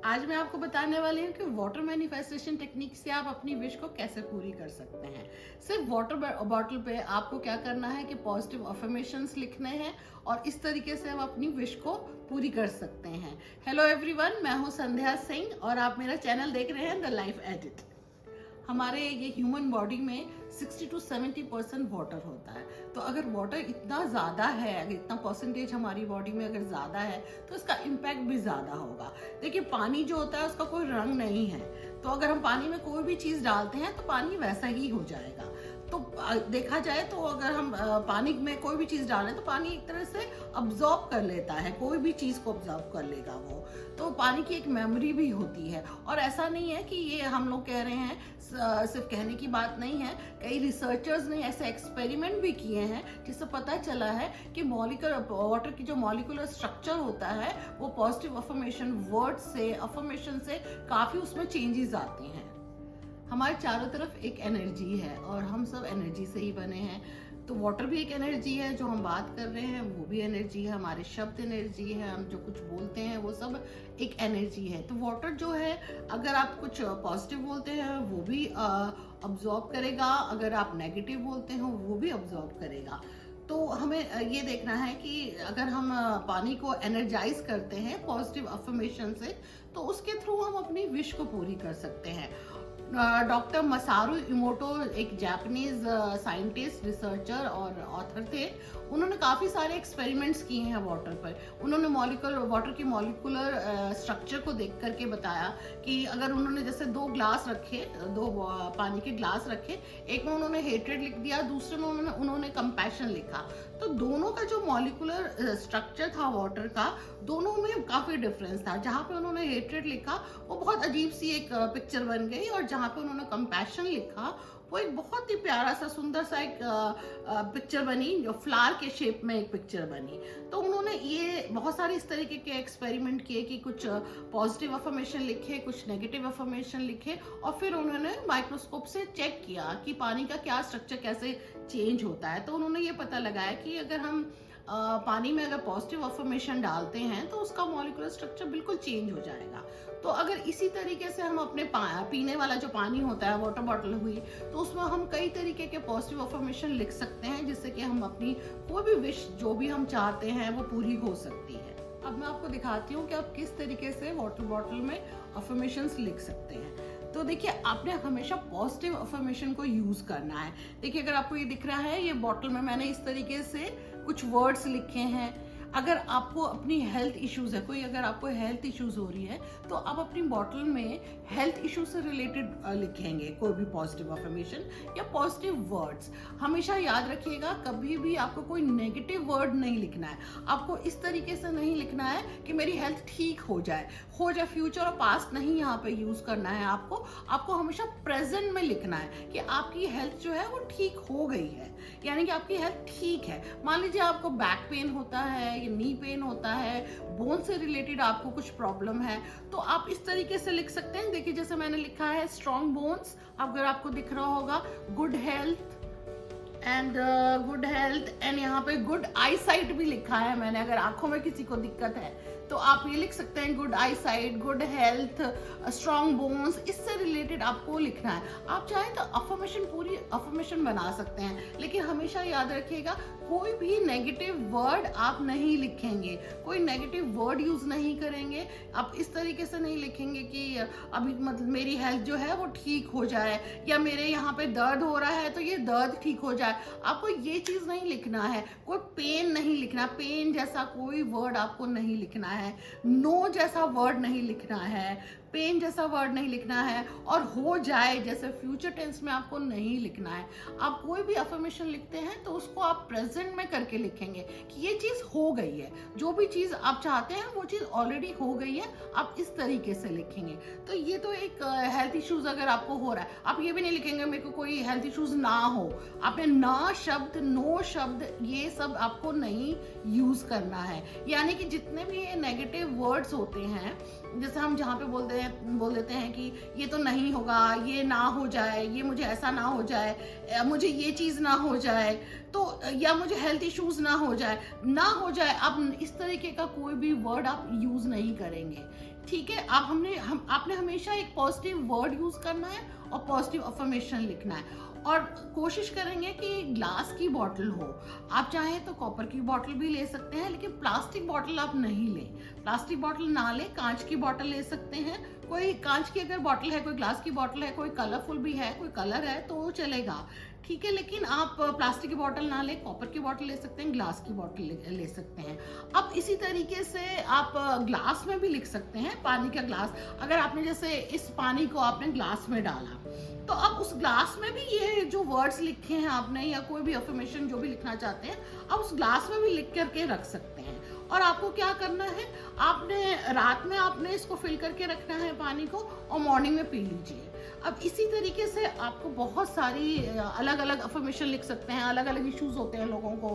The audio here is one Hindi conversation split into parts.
आज मैं आपको बताने वाली हूँ कि वाटर मैनिफेस्टेशन टेक्निक से आप अपनी विश को कैसे पूरी कर सकते हैं। सिर्फ वाटर बॉटल पे आपको क्या करना है कि पॉजिटिव अफर्मेशंस लिखने हैं और इस तरीके से हम अपनी विश को पूरी कर सकते हैं। हेलो एवरीवन, मैं हूँ संध्या सिंह और आप मेरा चैनल देख रहे हैं द लाइफ एडिट। हमारे ये ह्यूमन बॉडी में 60 to 70% वाटर होता है। तो अगर वाटर इतना ज़्यादा है, अगर इतना परसेंटेज हमारी बॉडी में अगर ज़्यादा है तो इसका इम्पैक्ट भी ज़्यादा होगा। देखिए, पानी जो होता है उसका कोई रंग नहीं है, तो अगर हम पानी में कोई भी चीज़ डालते हैं तो पानी वैसा ही हो जाएगा। तो देखा जाए तो अगर हम पानी में कोई भी चीज़ डालें तो पानी एक तरह से अब्जॉर्ब कर लेता है, कोई भी चीज़ को अब्जॉर्ब कर लेगा वो। तो पानी की एक मेमोरी भी होती है और ऐसा नहीं है कि ये हम लोग कह रहे हैं, सिर्फ कहने की बात नहीं है। कई रिसर्चर्स ने ऐसे एक्सपेरिमेंट भी किए हैं जिससे पता चला है कि मॉलिक्यूलर वाटर की जो मॉलिक्यूलर स्ट्रक्चर होता है वो पॉजिटिव अफर्मेशन वर्ड से, अफर्मेशन से काफ़ी उसमें चेंजेस आते हैं। हमारे चारों तरफ एक एनर्जी है और हम सब एनर्जी से ही बने हैं। तो वाटर भी एक एनर्जी है, जो हम बात कर रहे हैं वो भी एनर्जी है, हमारे शब्द एनर्जी है, हम जो कुछ बोलते हैं वो सब एक एनर्जी है। तो वाटर जो है, अगर आप कुछ पॉजिटिव बोलते हैं वो भी अब्जॉर्ब करेगा, अगर आप नेगेटिव बोलते हैं वो भी अब्जॉर्ब करेगा। तो हमें ये देखना है कि अगर हम पानी को एनर्जाइज करते हैं पॉजिटिव अफर्मेशन से तो उसके थ्रू हम अपनी विश को पूरी कर सकते हैं। डॉक्टर मसारू इमोटो एक जापानीज साइंटिस्ट, रिसर्चर और ऑथर थे। उन्होंने काफ़ी सारे एक्सपेरिमेंट्स किए हैं वाटर पर। उन्होंने वाटर की मॉलिक्यूलर स्ट्रक्चर को देख करके बताया कि अगर उन्होंने जैसे दो पानी के ग्लास रखे, एक में उन्होंने हेट्रेड लिख दिया, दूसरे में उन्होंने कंपैशन लिखा, तो दोनों का जो मॉलिक्यूलर स्ट्रक्चर था वाटर का, दोनों में काफ़ी डिफरेंस था। जहाँ पे उन्होंने हेट्रेड लिखा वो बहुत अजीब सी एक पिक्चर बन गई, और जहाँ पे उन्होंने कंपैशन लिखा वो एक बहुत ही प्यारा सा, सुंदर सा एक पिक्चर बनी, जो फ्लावर के शेप में एक पिक्चर बनी। तो उन्होंने ये बहुत सारे इस तरीके के एक्सपेरिमेंट किए कि कुछ पॉजिटिव अफर्मेशन लिखे, कुछ नेगेटिव अफर्मेशन लिखे, और फिर उन्होंने माइक्रोस्कोप से चेक किया कि पानी का क्या स्ट्रक्चर कैसे चेंज होता है। तो उन्होंने ये पता लगाया कि अगर हम पानी में अगर पॉजिटिव अफर्मेशन डालते हैं तो उसका मॉलिक्यूलर स्ट्रक्चर बिल्कुल चेंज हो जाएगा। तो अगर इसी तरीके से हम अपने पीने वाला जो पानी होता है, वाटर बॉटल हुई, तो उसमें हम कई तरीके के पॉजिटिव अफर्मेशन लिख सकते हैं जिससे कि हम अपनी कोई भी विश जो भी हम चाहते हैं वो पूरी हो सकती है। अब मैं आपको दिखाती हूँ कि आप किस तरीके से वाटर बॉटल में अफर्मेशंस लिख सकते हैं। तो देखिए, आपने हमेशा पॉजिटिव अफर्मेशन को यूज करना है। देखिए, अगर आपको ये दिख रहा है, ये बॉटल में मैंने इस तरीके से कुछ वर्ड्स लिखे हैं। अगर आपको अपनी हेल्थ इश्यूज है, कोई अगर आपको हेल्थ इश्यूज हो रही है तो आप अपनी बॉटल में हेल्थ इश्यूज से रिलेटेड लिखेंगे कोई भी पॉजिटिव अफर्मेशन या पॉजिटिव वर्ड्स। हमेशा याद रखिएगा, कभी भी आपको कोई नेगेटिव वर्ड नहीं लिखना है। आपको इस तरीके से नहीं लिखना है कि मेरी हेल्थ ठीक हो जाए, फ्यूचर और पास्ट नहीं यहाँ पे यूज करना है। आपको हमेशा प्रेजेंट में लिखना है कि आपकी हेल्थ जो है वो ठीक हो गई है, यानी कि आपकी हेल्थ ठीक है। मान लीजिए आपको बैक पेन होता है, नी पेन होता है, बोन से रिलेटेड आपको कुछ प्रॉब्लम है, तो आप इस तरीके से लिख सकते हैं। देखिए, जैसे मैंने लिखा है स्ट्रॉन्ग बोन्स, अगर आपको दिख रहा होगा, गुड हेल्थ एंड यहाँ पे गुड आई साइट भी लिखा है मैंने। अगर आंखों में किसी को दिक्कत है तो आप ये लिख सकते हैं, good I site, good health, strong bones, इससे रिलेटेड आपको लिखना है। आप चाहें तो पूरी अफर्मेशन बना सकते हैं, लेकिन हमेशा याद रखिएगा कोई भी नेगेटिव वर्ड आप नहीं लिखेंगे, कोई नेगेटिव वर्ड यूज नहीं करेंगे। आप इस तरीके से नहीं लिखेंगे कि अभी मतलब मेरी हेल्थ जो है वो ठीक हो जाए, या मेरे यहाँ पे दर्द हो रहा है तो ये दर्द ठीक हो जाए। आपको ये चीज नहीं लिखना है। कोई पेन नहीं लिखना, पेन जैसा कोई वर्ड आपको नहीं लिखना है, नो जैसा वर्ड नहीं लिखना है, पेन जैसा वर्ड नहीं लिखना है, और हो जाए जैसे फ्यूचर टेंस में आपको नहीं लिखना है। आप कोई भी अफर्मेशन लिखते हैं तो उसको आप प्रेजेंट में करके लिखेंगे कि ये चीज हो गई है, जो भी चीज आप चाहते हैं वो चीज ऑलरेडी हो गई है, आप इस तरीके से लिखेंगे। तो ये तो एक हेल्थ इश्यूज अगर आपको हो रहा है, आप ये भी नहीं लिखेंगे मेरे को कोई हेल्थ इश्यूज ना हो। आपने ना शब्द, नो शब्द, ये सब आपको नहीं यूज करना है। यानी कि जितने भी ये नेगेटिव वर्ड्स होते हैं जैसे हम जहाँ पे बोल देते हैं कि ये तो नहीं होगा, ये ना हो जाए, ये मुझे ऐसा ना हो जाए, मुझे ये चीज़ ना हो जाए, तो या मुझे हेल्थ इश्यूज ना हो जाए, आप इस तरीके का कोई भी वर्ड आप यूज नहीं करेंगे। ठीक है, आपने हमेशा एक पॉजिटिव वर्ड यूज करना है और पॉजिटिव अफर्मेशन लिखना है, और कोशिश करेंगे कि ग्लास की बॉटल हो। आप चाहें तो कॉपर की बॉटल भी ले सकते हैं, लेकिन प्लास्टिक बॉटल आप नहीं लें। प्लास्टिक बॉटल ना लें, कांच की बॉटल ले सकते हैं। कोई कांच की अगर बॉटल है, कोई ग्लास की बॉटल है, कोई कलरफुल भी है, कोई कलर है तो वो चलेगा। ठीक है, लेकिन आप प्लास्टिक की बॉटल ना ले, कॉपर की बॉटल ले सकते हैं, ग्लास की बॉटल ले सकते हैं। अब इसी तरीके से आप ग्लास में भी लिख सकते हैं। पानी का ग्लास, अगर आपने जैसे इस पानी को आपने ग्लास में डाला, तो अब उस ग्लास में भी ये जो वर्ड्स लिखे हैं आपने, या कोई भी अफर्मेशन जो भी लिखना चाहते हैं, आप उस ग्लास में भी लिख करके रख सकते हैं। और आपको क्या करना है, आपने रात में आपने इसको फिल करके रखना है पानी को, और मॉर्निंग में पी लीजिए। अब इसी तरीके से आपको बहुत सारी अलग अलग अफर्मेशन लिख सकते हैं। अलग अलग इश्यूज होते हैं लोगों को।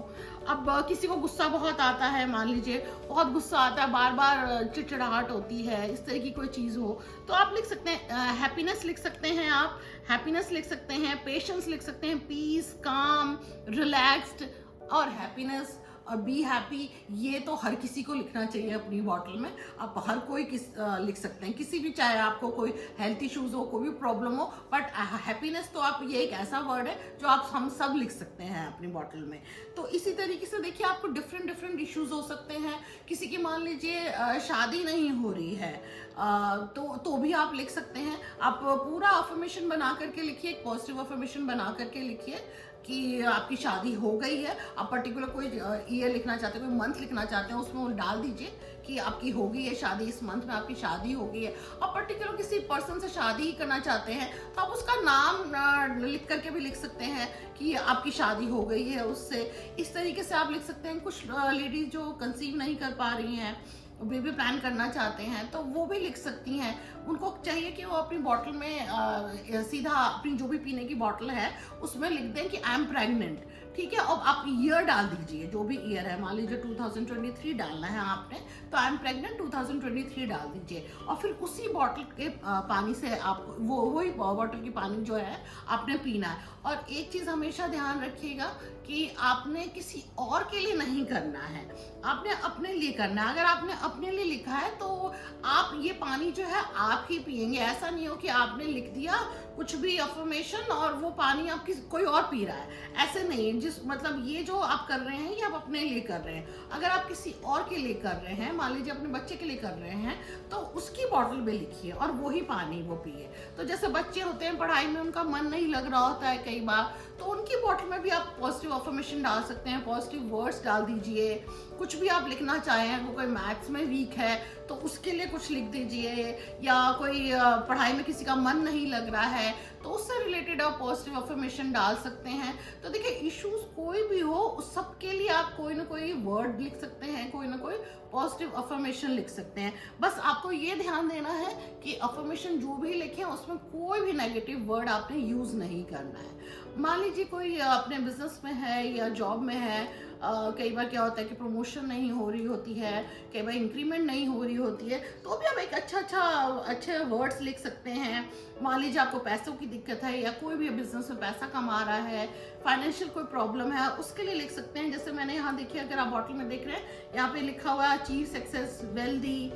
अब किसी को गुस्सा बहुत आता है, मान लीजिए बहुत गुस्सा आता है, बार बार चिड़चिड़ाहट होती है, इस तरह की कोई चीज़ हो, तो आप लिख सकते हैं हैप्पीनेस लिख सकते हैं, आप हैप्पीनेस लिख सकते हैं, पेशेंस लिख सकते हैं, पीस, काम, रिलैक्स्ड और हैप्पीनेस और बी हैप्पी। ये तो हर किसी को लिखना चाहिए अपनी बॉटल में। आप हर कोई लिख सकते हैं, किसी भी, चाहे आपको कोई हेल्थ इश्यूज हो, कोई भी प्रॉब्लम हो, बट हैप्पीनेस तो आप, ये एक ऐसा वर्ड है जो आप हम सब लिख सकते हैं अपनी बॉटल में। तो इसी तरीके से देखिए, आपको डिफरेंट डिफरेंट इश्यूज हो सकते हैं। किसी की मान लीजिए शादी नहीं हो रही है, तो भी आप लिख सकते हैं। आप पूरा अफर्मेशन बना करके लिखिए, एक पॉजिटिव अफर्मेशन बना करके लिखिए कि आपकी शादी हो गई है। आप पर्टिकुलर कोई ईयर लिखना चाहते हैं, कोई मंथ लिखना चाहते हैं, उसमें वो डाल दीजिए कि आपकी हो गई है शादी, इस मंथ में आपकी शादी हो गई है। आप पर्टिकुलर किसी पर्सन से शादी ही करना चाहते हैं, तो आप उसका नाम लिख करके भी लिख सकते हैं कि आपकी शादी हो गई है उससे। इस तरीके से आप लिख सकते हैं। कुछ लेडीज जो कंसीव नहीं कर पा रही हैं, बेबी प्लान करना चाहते हैं, तो वो भी लिख सकती हैं। उनको चाहिए कि वो अपनी बॉटल में सीधा अपनी जो भी पीने की बॉटल है उसमें लिख दें कि आई एम प्रेग्नेंट। ठीक है, अब आप ईयर डाल दीजिए, जो भी ईयर है, मान लीजिए 2023 डालना है आपने, तो आई एम प्रेग्नेंट 2023 डाल दीजिए। और फिर उसी बॉटल के पानी से आप वही बॉटल की पानी जो है आपने पीना है। और एक चीज़ हमेशा ध्यान रखिएगा कि आपने किसी और के लिए नहीं करना है, आपने अपने लिए करना है। अगर आपने अपने लिए लिखा है तो आप ये पानी जो है आप ही पिएंगे। ऐसा नहीं हो कि आपने लिख दिया कुछ भी अफर्मेशन और वो पानी आपकी कोई और पी रहा है, ऐसे नहीं। मतलब ये जो आप कर रहे हैं, ये आप अपने लिए कर रहे हैं। अगर आप किसी और के लिए कर रहे हैं, मान लीजिए अपने बच्चे के लिए कर रहे हैं, तो उसकी बॉटल में लिखिए और वही पानी वो पिए। तो जैसे बच्चे होते हैं, पढ़ाई में उनका मन नहीं लग रहा होता है कई बार, तो उनकी बॉटल में भी आप पॉजिटिव अफर्मेशन डाल सकते हैं, पॉजिटिव वर्ड्स डाल दीजिए। कुछ भी आप लिखना चाहें, वो कोई मैथ्स में वीक है तो उसके लिए कुछ लिख दीजिए, या कोई पढ़ाई में किसी का मन नहीं लग रहा है तो उससे रिलेटेड आप पॉजिटिव अफर्मेशन डाल सकते हैं। तो देखिए, इश्यूज कोई भी हो, उस सब के लिए आप कोई ना कोई वर्ड लिख सकते हैं, कोई ना कोई पॉजिटिव अफर्मेशन लिख सकते हैं। बस आपको ये ध्यान देना है कि अफर्मेशन जो भी लिखें उसमें कोई भी नेगेटिव वर्ड आपने यूज नहीं करना है। मान लीजिए कोई अपने बिजनेस में है या जॉब में है, कई बार क्या होता है कि प्रमोशन नहीं हो रही होती है, कई बार इंक्रीमेंट नहीं हो रही होती है, तो भी आप एक अच्छे वर्ड्स लिख सकते हैं। मान लीजिए आपको पैसों की दिक्कत है, या कोई भी बिजनेस में पैसा कमा रहा है, फाइनेंशियल कोई प्रॉब्लम है, उसके लिए लिख सकते हैं। जैसे मैंने यहाँ देखिए, अगर आप बॉटल में देख रहे हैं, यहाँ पे लिखा हुआ है achieve success wealthy,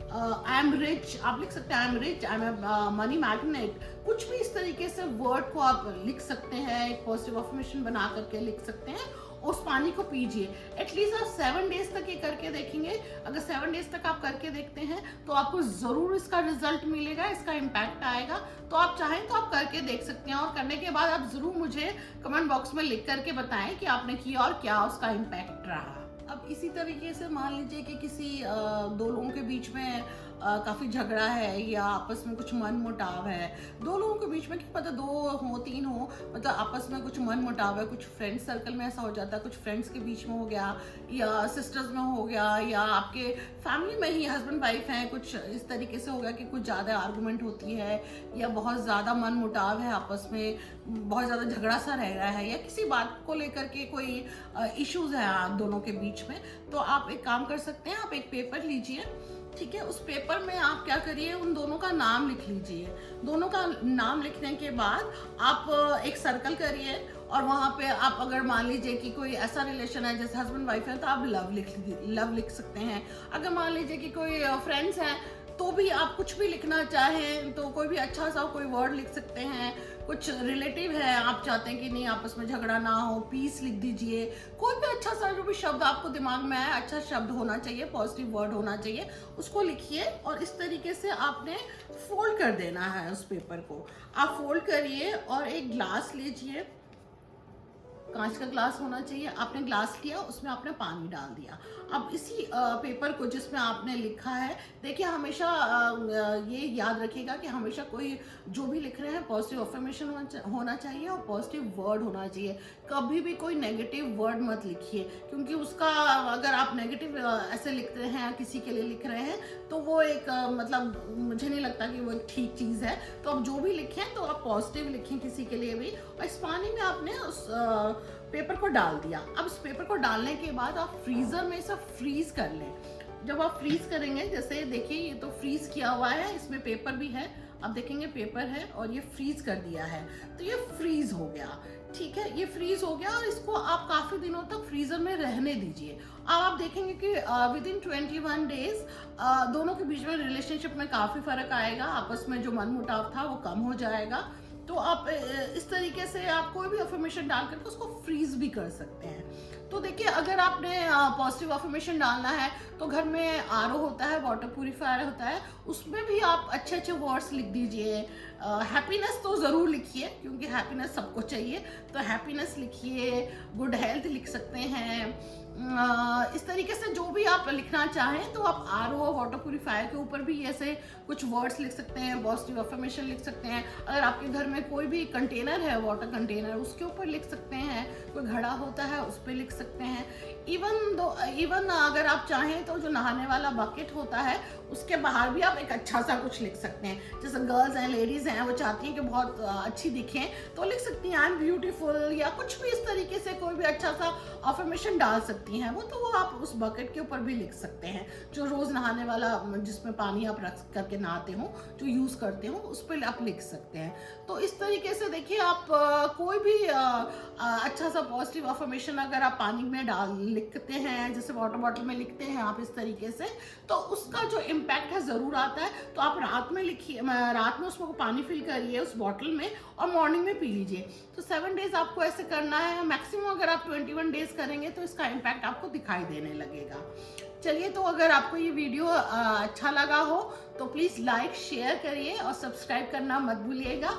I am rich, आप लिख सकते हैं I am rich, I am money magnet. कुछ भी इस तरीके से वर्ड को आप लिख सकते हैं, एक पॉजिटिव अफर्मेशन बना करके लिख सकते हैं। उस पानी को पीजिए। एटलीस्ट आप 7 डेज तक ये करके देखेंगे। अगर 7 डेज तक आप करके देखते हैं तो आपको जरूर इसका रिजल्ट मिलेगा, इसका इम्पैक्ट आएगा। तो आप चाहें तो आप करके देख सकते हैं, और करने के बाद आप जरूर मुझे कमेंट बॉक्स में लिख करके बताएं कि आपने किया और क्या उसका इम्पैक्ट रहा। अब इसी तरीके से मान लीजिए कि किसी दो लोगों के बीच में काफ़ी झगड़ा है, या आपस में कुछ मन मुटाव है। दो लोगों के बीच में, मतलब 2 हो 3 हो, मतलब आपस में कुछ मन मुटाव है, कुछ फ्रेंड सर्कल में ऐसा हो जाता है, कुछ फ्रेंड्स के बीच में हो गया, या सिस्टर्स में हो गया, या आपके फैमिली में ही हस्बैंड वाइफ हैं, कुछ इस तरीके से हो गया कि कुछ ज़्यादा आर्गूमेंट होती है, या बहुत ज़्यादा मन मुटाव है आपस में, बहुत ज़्यादा झगड़ा सा रह रहा है, या किसी बात को लेकर के कोई इश्यूज है आप दोनों के बीच में। तो आप एक काम कर सकते हैं, आप एक पेपर लीजिए, ठीक है, उस पेपर में आप क्या करिए, उन दोनों का नाम लिख लीजिए। दोनों का नाम लिखने के बाद आप एक सर्कल करिए और वहाँ पे आप अगर मान लीजिए कि कोई ऐसा रिलेशन है जैसे हस्बैंड वाइफ है तो आप लव लिख सकते हैं। अगर मान लीजिए कि कोई फ्रेंड्स हैं तो भी आप कुछ भी लिखना चाहें तो कोई भी अच्छा सा कोई वर्ड लिख सकते हैं। कुछ रिलेटिव है, आप चाहते हैं कि नहीं आपस में झगड़ा ना हो, पीस लिख दीजिए। कोई भी अच्छा सा जो भी शब्द आपको दिमाग में आए, अच्छा शब्द होना चाहिए, पॉजिटिव वर्ड होना चाहिए, उसको लिखिए और इस तरीके से आपने फोल्ड कर देना है उस पेपर को। आप फोल्ड करिए और एक ग्लास लीजिए, कांच का ग्लास होना चाहिए। आपने ग्लास लिया, उसमें आपने पानी डाल दिया। अब इसी पेपर को जिसमें आपने लिखा है, देखिए हमेशा ये याद रखिएगा कि हमेशा कोई जो भी लिख रहे हैं पॉजिटिव अफर्मेशन होना चाहिए और पॉजिटिव वर्ड होना चाहिए। कभी भी कोई नेगेटिव वर्ड मत लिखिए, क्योंकि उसका अगर आप नेगेटिव ऐसे लिखते हैं, किसी के लिए लिख रहे हैं, तो वो एक मतलब मुझे नहीं लगता कि वो एक ठीक चीज़ है। तो आप जो भी लिखें तो आप पॉजिटिव लिखें किसी के लिए भी। और इस पानी में आपने उस पेपर को डाल दिया। अब इस पेपर को डालने के बाद आप फ्रीजर में इसे फ्रीज कर लें। जब आप फ्रीज करेंगे, जैसे देखिए ये तो फ्रीज किया हुआ है, इसमें पेपर भी है, आप देखेंगे पेपर है और ये फ्रीज कर दिया है, तो ये फ्रीज हो गया। ठीक है, ये फ्रीज हो गया और इसको आप काफी दिनों तक फ्रीजर में रहने दीजिए। अब आप देखेंगे कि विद इन 21 डेज दोनों के बीच में रिलेशनशिप में काफी फर्क आएगा, आपस में जो मनमुटाव था वो कम हो जाएगा। तो आप इस तरीके से आप कोई भी अफर्मेशन डाल करके उसको फ्रीज भी कर सकते हैं। तो देखिए, अगर आपने पॉजिटिव अफर्मेशन डालना है तो घर में आरओ होता है, वाटर प्यूरिफायर होता है, उसमें भी आप अच्छे अच्छे वर्ड्स लिख दीजिए। हैप्पीनेस तो ज़रूर लिखिए, क्योंकि हैप्पीनेस सबको चाहिए, तो हैप्पीनेस लिखिए। गुड हेल्थ लिख सकते हैं। इस तरीके से जो भी आप लिखना चाहें तो आप आरओ वाटर प्यूरिफायर के ऊपर भी ऐसे कुछ वर्ड्स लिख सकते हैं, पॉजिटिव अफर्मेशन लिख सकते हैं। अगर आपके घर में कोई भी कंटेनर है, वाटर कंटेनर, उसके ऊपर लिख सकते हैं। कोई घड़ा होता है उस पर लिख सकते हैं। इवन अगर आप चाहें तो जो नहाने वाला बकेट होता है उसके बाहर भी आप एक अच्छा सा कुछ लिख सकते हैं। जैसे गर्ल्स हैं, लेडीज हैं, वो चाहती हैं कि बहुत अच्छी दिखें, तो लिख सकती हैं आई एम ब्यूटीफुल, या कुछ भी इस तरीके से कोई भी अच्छा सा अफर्मेशन डाल सकती हैं। वो आप उस बकेट के ऊपर भी लिख सकते हैं, जो रोज नहाने वाला जिसमें पानी आप रख करके नहाते हो, जो यूज करते हो, उस पर आप लिख सकते हैं। तो इस तरीके से देखिए, आप कोई भी अच्छा सा पॉजिटिव अफर्मेशन अगर आप पानी में लिखते हैं, जैसे वाटर बॉटल में लिखते हैं आप इस तरीके से, तो उसका जो इम्पैक्ट है ज़रूर आता है। तो आप रात में लिखिए, रात में उसमें पानी फिल करिए उस बॉटल में और मॉर्निंग में पी लीजिए। तो 7 डेज आपको ऐसे करना है। मैक्सिमम अगर आप 21 डेज करेंगे तो इसका इम्पैक्ट आपको दिखाई देने लगेगा। चलिए, तो अगर आपको ये वीडियो अच्छा लगा हो तो प्लीज़ लाइक शेयर करिए और सब्सक्राइब करना मत भूलिएगा।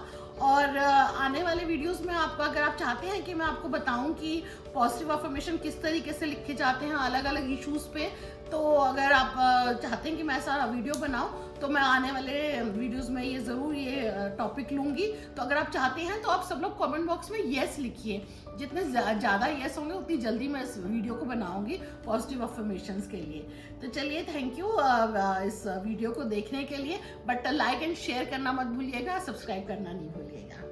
और आने वाले वीडियोस में आपको, अगर आप चाहते हैं कि मैं आपको बताऊं कि पॉजिटिव अफर्मेशन किस तरीके से लिखे जाते हैं अलग अलग इश्यूज पे, तो अगर आप चाहते हैं कि मैं ऐसा वीडियो बनाऊं तो मैं आने वाले वीडियोस में ये ज़रूर ये टॉपिक लूँगी। तो अगर आप चाहते हैं तो आप सब लोग कमेंट बॉक्स में येस लिखिए। जितने ज़्यादा येस होंगे उतनी जल्दी मैं इस वीडियो को बनाऊंगी पॉजिटिव अफर्मेशंस के लिए। तो चलिए, थैंक यू इस वीडियो को देखने के लिए। बट लाइक एंड शेयर करना मत भूलिएगा, सब्सक्राइब करना नहीं भूलिएगा।